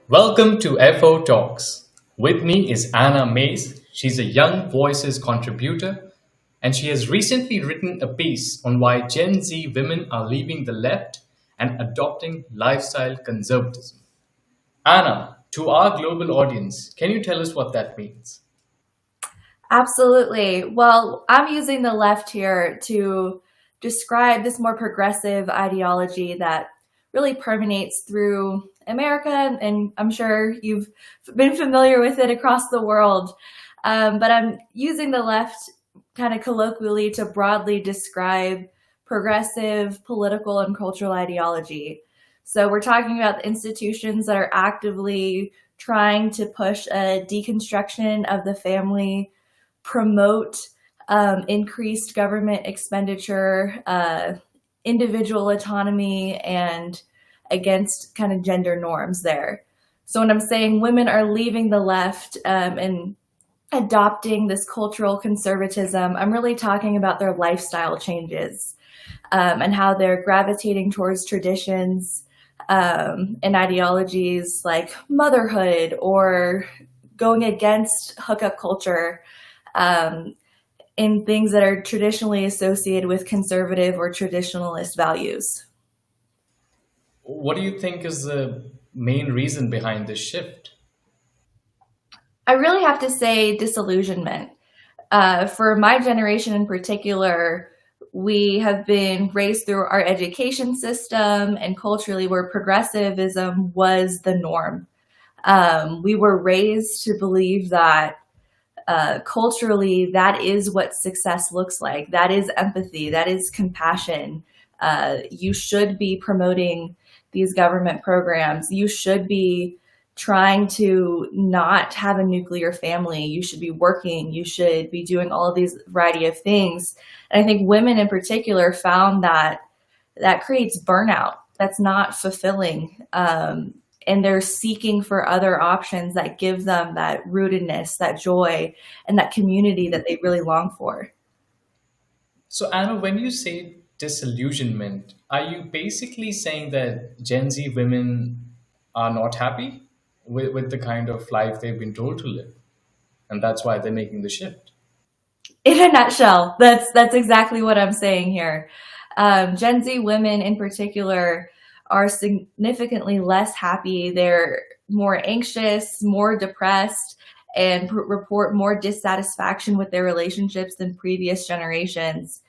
Welcome to FO Talks. With me is Anna Mays. She's a Young Voices contributor, and she has recently written a piece on why Gen Z women are leaving the left and adopting lifestyle conservatism. Anna, to our global audience, can you tell us what that means? Absolutely. Well, I'm using the left here to describe this more progressive ideology that really permeates through America, and I'm sure you've been familiar with it across the world. But I'm using the left kind of colloquially to broadly describe progressive political and cultural ideology. So we're talking about the institutions that are actively trying to push a deconstruction of the family, promote increased government expenditure, individual autonomy, and against kind of gender norms there. So when I'm saying women are leaving the left and adopting this cultural conservatism, I'm really talking about their lifestyle changes and how they're gravitating towards traditions and ideologies like motherhood or going against hookup culture, um, in things that are traditionally associated with conservative or traditionalist values. What do you think is the main reason behind this shift? I really have to say disillusionment. For my generation in particular, we have been raised through our education system and culturally where progressivism was the norm. We were raised to believe that culturally, that is what success looks like. That is empathy. That is compassion. You should be promoting these government programs. You should be trying to not have a nuclear family. You should be working. You should be doing all of these variety of things. And I think women in particular found that that creates burnout. That's not fulfilling. And they're seeking for other options that give them that rootedness, that joy, and that community that they really long for. So, Anna, when you say disillusionment, are you basically saying that Gen Z women are not happy with the kind of life they've been told to live? And that's why they're making the shift? In a nutshell, that's exactly what I'm saying here. Gen Z women in particular are significantly less happy. They're more anxious, more depressed, and report more dissatisfaction with their relationships than previous generations.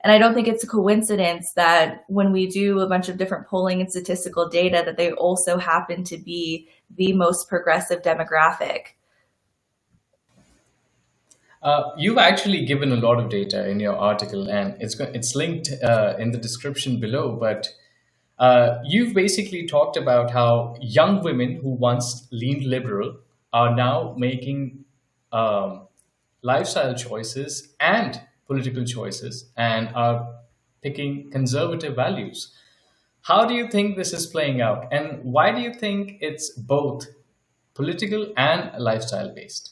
And I don't think it's a coincidence that when we do a bunch of different polling and statistical data, that they also happen to be the most progressive demographic. You've actually given a lot of data in your article, and it's linked in the description below. But you've basically talked about how young women who once leaned liberal are now making um, lifestyle choices and political choices, and are picking conservative values. How do you think this is playing out, and why do you think it's both political and lifestyle based?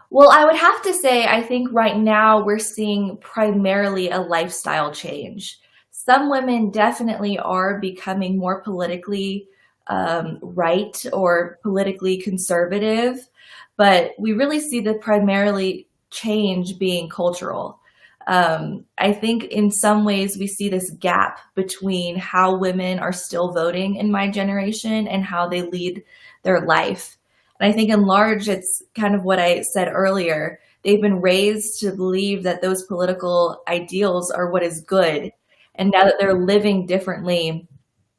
Well, I would have to say, I think right now we're seeing primarily a lifestyle change. Some women definitely are becoming more politically right or politically conservative, but we really see the primarily change being cultural. I think in some ways we see this gap between how women are still voting in my generation and how they lead their life. And I think in large, it's kind of what I said earlier. They've been raised to believe that those political ideals are what is good. And now that they're living differently,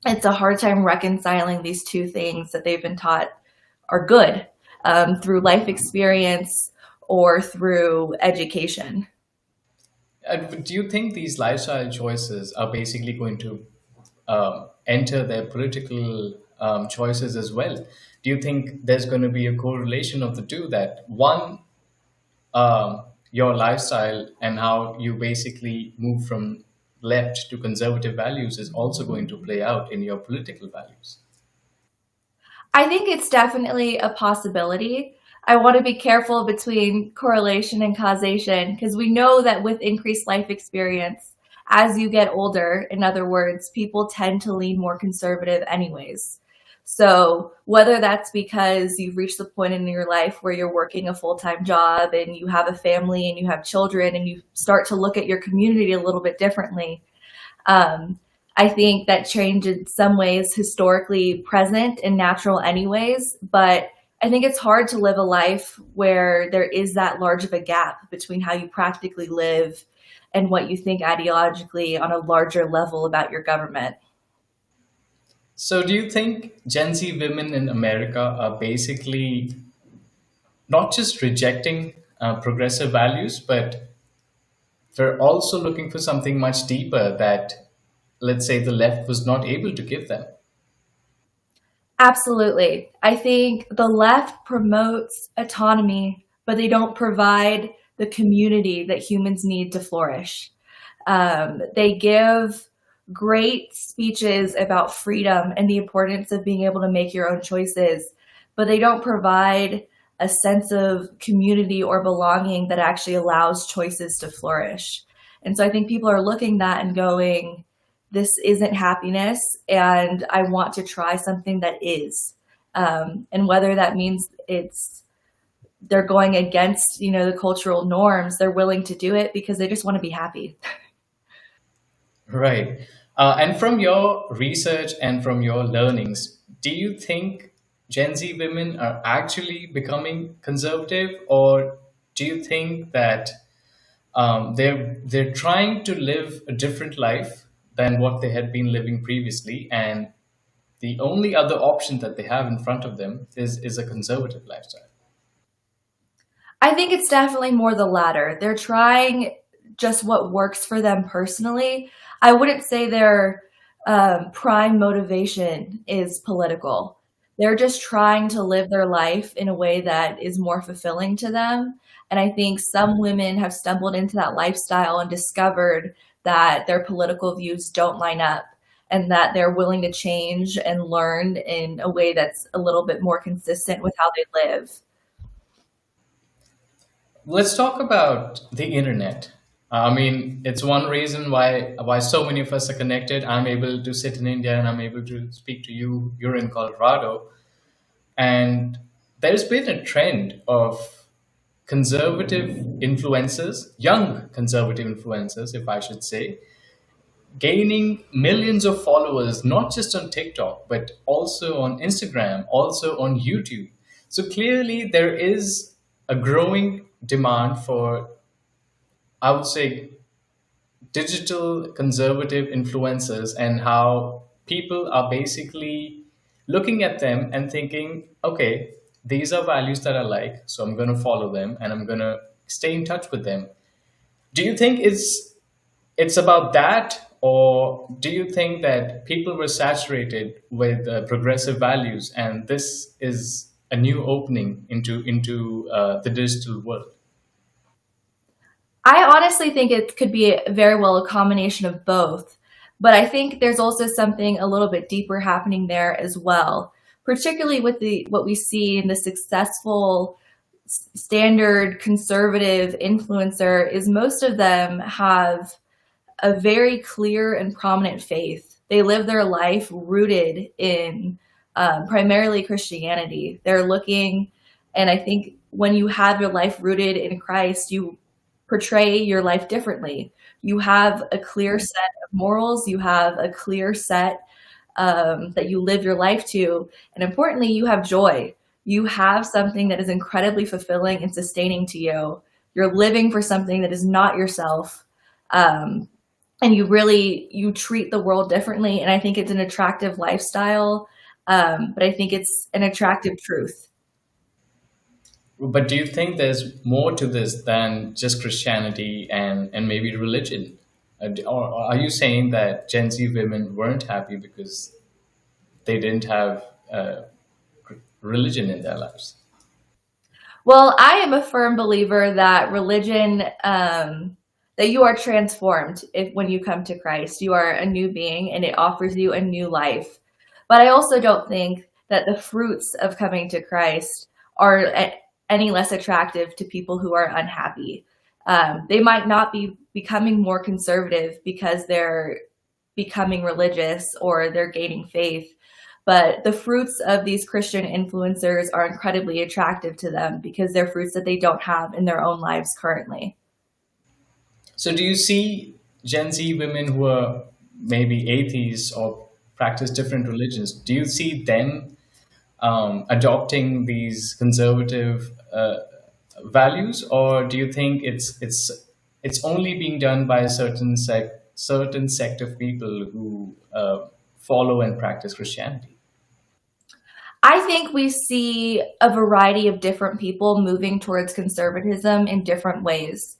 it's a hard time reconciling these two things that they've been taught are good through life experience or through education. Do you think these lifestyle choices are basically going to enter their political choices as well? Do you think there's going to be a correlation of the two, that one, your lifestyle and how you basically move from left to conservative values is also going to play out in your political values? I think it's definitely a possibility. I want to be careful between correlation and causation because we know that with increased life experience, as you get older, in other words, people tend to lean more conservative anyways. So whether that's because you've reached the point in your life where you're working a full-time job and you have a family and you have children and you start to look at your community a little bit differently, um, I think that change in some ways historically present and natural anyways, but I think it's hard to live a life where there is that large of a gap between how you practically live and what you think ideologically on a larger level about your government. So, do you think Gen Z women in America are basically not just rejecting progressive values, but they're also looking for something much deeper that, let's say, the left was not able to give them? Absolutely. I think the left promotes autonomy, but they don't provide the community that humans need to flourish. They give great speeches about freedom and the importance of being able to make your own choices, but they don't provide a sense of community or belonging that actually allows choices to flourish. And so I think people are looking at that and going, this isn't happiness, and I want to try something that is. And whether that means it's they're going against, the cultural norms, they're willing to do it because they just want to be happy. Right. And from your research and from your learnings, do you think Gen Z women are actually becoming conservative, or do you think that they're trying to live a different life than what they had been living previously, and the only other option that they have in front of them is a conservative lifestyle? I think it's definitely more the latter. They're trying just what works for them personally. I wouldn't say their prime motivation is political. They're just trying to live their life in a way that is more fulfilling to them. And I think some women have stumbled into that lifestyle and discovered that their political views don't line up and that they're willing to change and learn in a way that's a little bit more consistent with how they live. Let's talk about the internet. I mean, it's one reason why so many of us are connected. I'm able to sit in India and I'm able to speak to you. You're in Colorado, and there's been a trend of conservative influencers, young conservative influencers, if I should say, gaining millions of followers, not just on TikTok, but also on Instagram, also on YouTube. So clearly, there is a growing demand for, I would say, digital conservative influencers, and how people are basically looking at them and thinking, okay, these are values that I like, so I'm going to follow them and I'm going to stay in touch with them. Do you think it's about that, or do you think that people were saturated with progressive values and this is a new opening into the digital world? I honestly think it could be very well a combination of both, but I think there's also something a little bit deeper happening there as well, particularly with the what we see in the successful standard conservative influencer is most of them have a very clear and prominent faith. They live their life rooted in primarily Christianity. They're looking, and I think when you have your life rooted in Christ, you portray your life differently. You have a clear set of morals, you have a clear set that you live your life to. And importantly, you have joy. You have something that is incredibly fulfilling and sustaining to you. You're living for something that is not yourself. Um, and you treat the world differently. And I think it's an attractive lifestyle. But I think it's an attractive truth. But do you think there's more to this than just Christianity and maybe religion? Or are you saying that Gen Z women weren't happy because they didn't have religion in their lives? Well, I am a firm believer that religion, that you are transformed if when you come to Christ, you are a new being and it offers you a new life. But I also don't think that the fruits of coming to Christ are any less attractive to people who are unhappy. They might not be becoming more conservative because they're becoming religious or they're gaining faith, but the fruits of these Christian influencers are incredibly attractive to them because they're fruits that they don't have in their own lives currently. So, do you see Gen Z women who are maybe atheists or practice different religions? Do you see them adopting these conservative values, or do you think it's only being done by a certain sect of people who follow and practice Christianity? I think we see a variety of different people moving towards conservatism in different ways.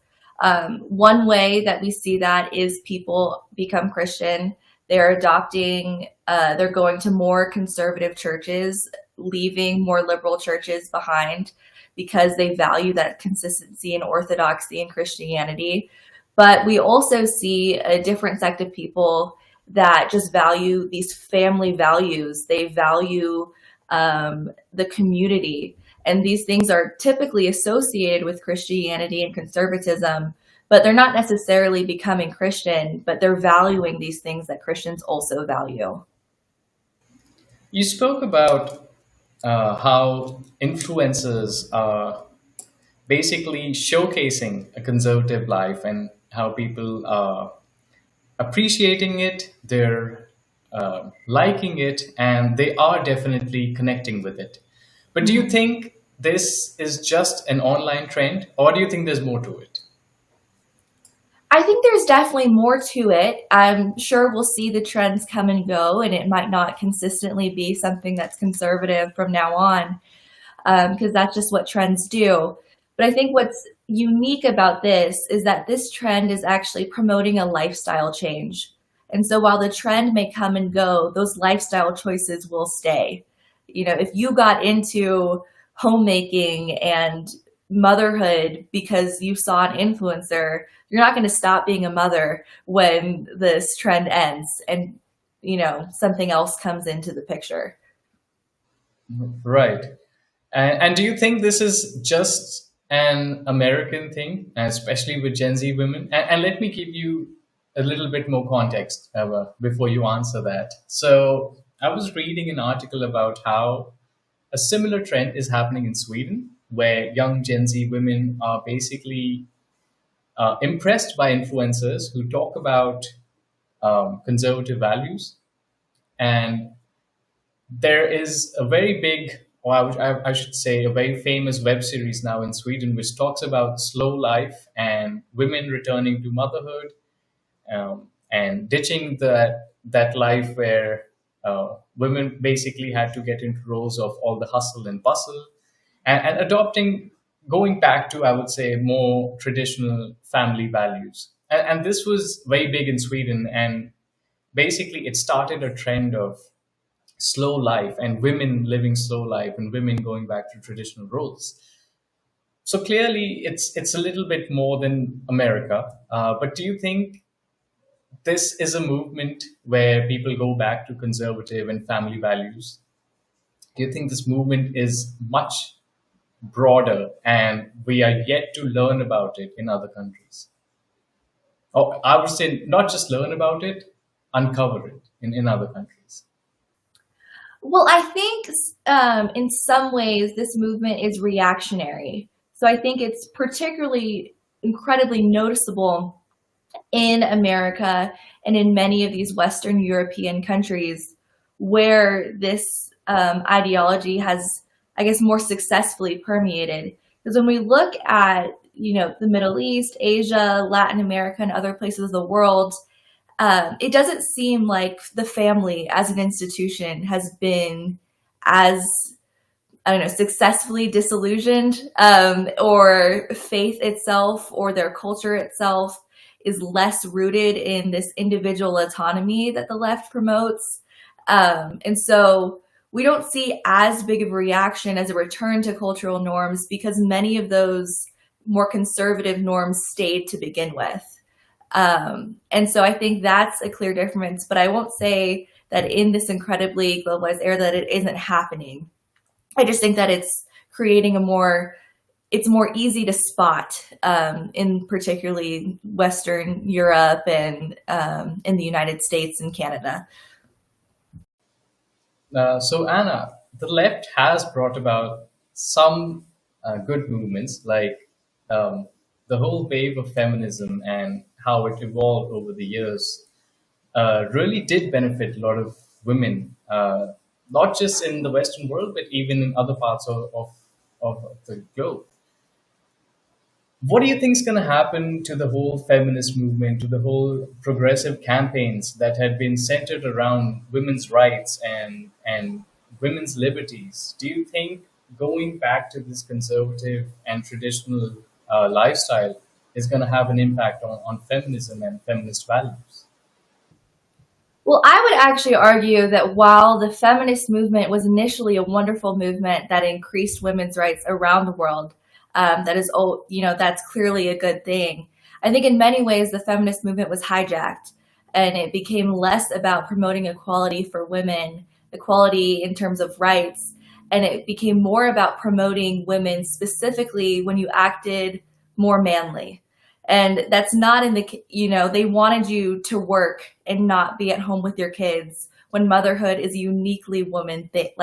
One way that we see that is people become Christian. They're adopting, they're going to more conservative churches, leaving more liberal churches behind because they value that consistency and orthodoxy in Christianity. But we also see a different sect of people that just value these family values. They value the community. And these things are typically associated with Christianity and conservatism, but they're not necessarily becoming Christian, but they're valuing these things that Christians also value. You spoke about how influencers are basically showcasing a conservative life and how people are appreciating it, they're liking it, and they are definitely connecting with it. But do you Mhm. think this is just an online trend, or do you think there's more to it? I think there's definitely more to it. I'm sure we'll see the trends come and go, and it might not consistently be something that's conservative from now on, because that's just what trends do. But I think what's unique about this is that this trend is actually promoting a lifestyle change. And so while the trend may come and go, those lifestyle choices will stay. You know, if you got into homemaking and motherhood because you saw an influencer, you're not going to stop being a mother when this trend ends and, something else comes into the picture. Right. And do you think this is just an American thing, especially with Gen Z women? And let me give you a little bit more context before you answer that. So, I was reading an article about how a similar trend is happening in Sweden, where young Gen Z women are basically impressed by influencers who talk about conservative values. And there is a very big, or I should say, a very famous web series now in Sweden, which talks about slow life and women returning to motherhood, and ditching that life where women basically had to get into roles of all the hustle and bustle, and adopting, going back to, I would say, more traditional family values. And this was very big in Sweden, and basically it started a trend of slow life and women living slow life and women going back to traditional roles. So clearly, it's a little bit more than America. But do you think this is a movement where people go back to conservative and family values? Do you think this movement is much broader and we are yet to learn about it in other countries? Or I would say not just learn about it, uncover it in other countries. Well, I think in some ways this movement is reactionary. So I think it's particularly incredibly noticeable in America and in many of these Western European countries where this ideology has, I guess, more successfully permeated. Because when we look at, the Middle East, Asia, Latin America, and other places of the world, it doesn't seem like the family as an institution has been as, I don't know, successfully disillusioned, or faith itself or their culture itself is less rooted in this individual autonomy that the left promotes. And so we don't see as big of a reaction as a return to cultural norms because many of those more conservative norms stayed to begin with. And so I think that's a clear difference, but I won't say that in this incredibly globalized era that it isn't happening. I just think that it's more easy to spot in particularly Western Europe and in the United States and Canada. So, Anna, the left has brought about some good movements, like um, the whole wave of feminism and how it evolved over the years. Really did benefit a lot of women, not just in the Western world, but even in other parts of the globe. What do you think is going to happen to the whole feminist movement, to the whole progressive campaigns that had been centered around women's rights and women's liberties? Do you think going back to this conservative and traditional lifestyle is going to have an impact on feminism and feminist values? Well, I would actually argue that while the feminist movement was initially a wonderful movement that increased women's rights around the world, that is, that's clearly a good thing. I think in many ways the feminist movement was hijacked, and it became less about promoting equality for women, equality in terms of rights, and it became more about promoting women specifically when you acted more manly. And that's not in the, they wanted you to work and not be at home with your kids when motherhood is uniquely woman thing.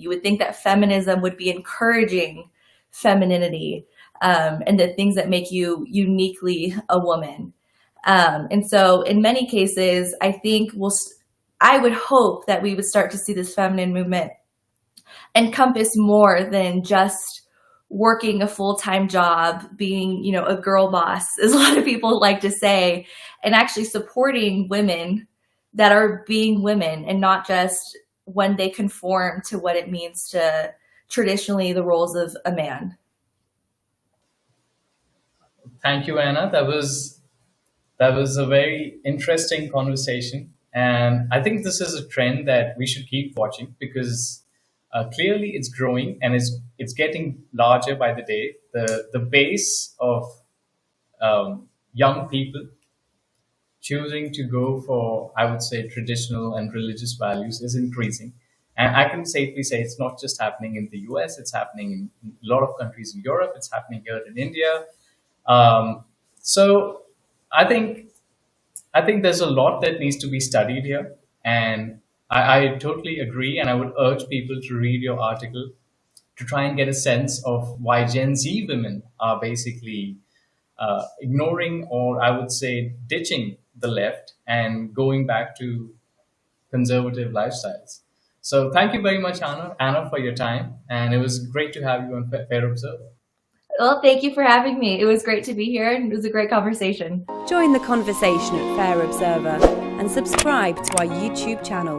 You would think that feminism would be encouraging femininity, and the things that make you uniquely a woman. And so in many cases, I would hope that we would start to see this feminine movement encompass more than just working a full-time job, being, a girl boss, as a lot of people like to say, and actually supporting women that are being women and not just when they conform to what it means to traditionally the roles of a man. Thank you, Anna. That was a very interesting conversation, and I think this is a trend that we should keep watching because clearly it's growing and it's getting larger by the day. The base of young people choosing to go for, I would say, traditional and religious values is increasing. And I can safely say it's not just happening in the US, it's happening in a lot of countries in Europe, it's happening here in India. Um, so I think I think there's a lot that needs to be studied here, and I totally agree. And I would urge people to read your article to try and get a sense of why Gen Z women are basically ignoring, or I would say, ditching the left and going back to conservative lifestyles. So, thank you very much, Anna, for your time, and it was great to have you on Fair Observer. Well, thank you for having me. It was great to be here, and it was a great conversation. Join the conversation at Fair Observer and subscribe to our YouTube channel.